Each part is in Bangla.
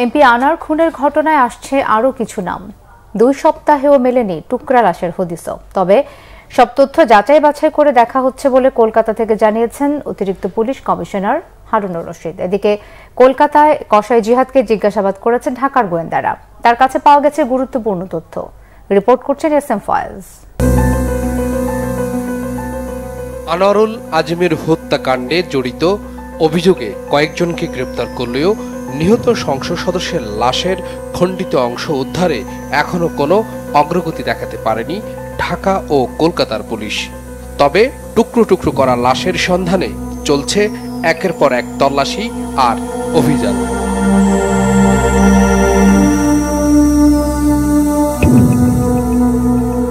এমপি আনার খুনের ঘটনায় আসছে আরও কিছু নাম। 2 সপ্তাহেও মেলেনি টুকরা লাশের হদিসও। তবে সব তথ্য যাচাই বাছাই করে দেখা হচ্ছে বলে কলকাতা থেকে জানিয়েছেন অতিরিক্ত পুলিশ কমিশনার হারুনুর রশিদ। এদিকে কলকাতায় কসাই জিহাদকে জিজ্ঞাসাবাদ করেছেন ঢাকার গোয়েন্দারা। তার কাছে পাওয়া গেছে গুরুত্বপূর্ণ তথ্য। রিপোর্ট করছেন এসএম ফয়েজ। আনোয়ারুল আজিমের হত্যাকাণ্ডে জড়িত অভিযোগে কয়েকজনকে গ্রেপ্তার করলেও নিহত সংসদ সদস্যের লাশের খণ্ডিত অংশ উদ্ধারে এখনো কোনো অগ্রগতি দেখাতে পারেনি ঢাকা ও কলকাতার পুলিশ। তবে টুকরো টুকরো করা লাশের সন্ধানে চলছে একের পর এক তল্লাশি আর অভিযান।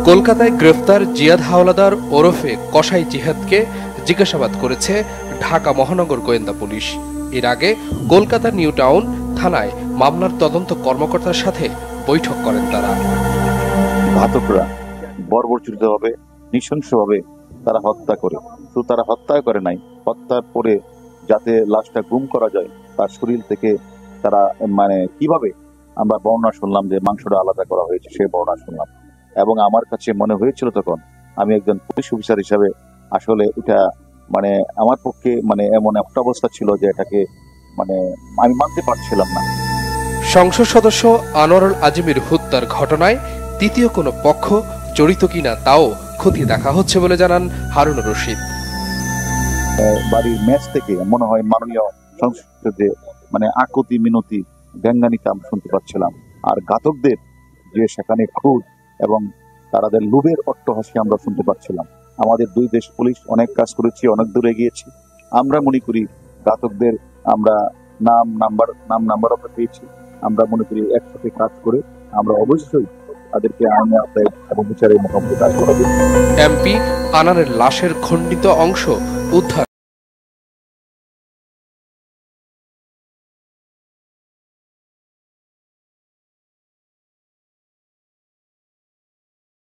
কলকাতায় গ্রেফতার জিয়াদ হাওলাদার ওরফে কসাই জিহাদকে জিজ্ঞাসাবাদ করেছে ঢাকা মহানগর গোয়েন্দা পুলিশ। এর আগে কলকাতা নিউ টাউন থানায় মামলার তদন্ত কর্মকর্তার সাথে বৈঠক করেন তারা। ঘাতকরা বর্বরচিতভাবে নৃশংসভাবে তারা হত্যা করে, তো তারা হত্যা করে নাই, হত্যা করে যাতে লাশটা গুম করা যায় তার শরীর থেকে তারা কিভাবে আমরা বর্ণনা শুনলাম যে মাংসটা আলাদা করা হয়েছে, সে বর্ণনা শুনলাম। এবং আমার কাছে মনে হয়েছিল তখন আমি একজন পুলিশ অফিসার হিসাবে আসলে এটা আমার পক্ষে এমন একটা অবস্থা ছিল যে এটাকে আমি মানতে পারছিলাম না। সংসদ সদস্য আনোয়ারুল আজিমের হত্যার ঘটনায় তৃতীয় কোনো পক্ষ জড়িত কিনা তাও খতিয়ে দেখা হচ্ছে বলে জানান হারুনুর রশিদ। বাড়ির মেস থেকে মনে হয় মাননীয় সংসদে আকুতি মিনতি ব্যঙ্গানিকা আমি শুনতে পাচ্ছিলাম। আর ঘাতকদের যে সেখানে খুদ এবং তাদের লোভের অট্টহাসি আমরা শুনতে পাচ্ছিলাম। আমাদের দুই দেশ পুলিশ অনেক কাজ করেছি, অনেক দূরে গিয়েছি। আমরা মনে করি ঘাতকদের আমরা নাম নাম্বার আমরা পেয়েছি। আমরা মনে করি একসাথে কাজ করে আমরা অবশ্যই তাদেরকে আইনে আওতায় এবং বিচারের মুখোমুখি কাজ করাবো। এমপি আনারের লাশের খণ্ডিত অংশ উদ্ধার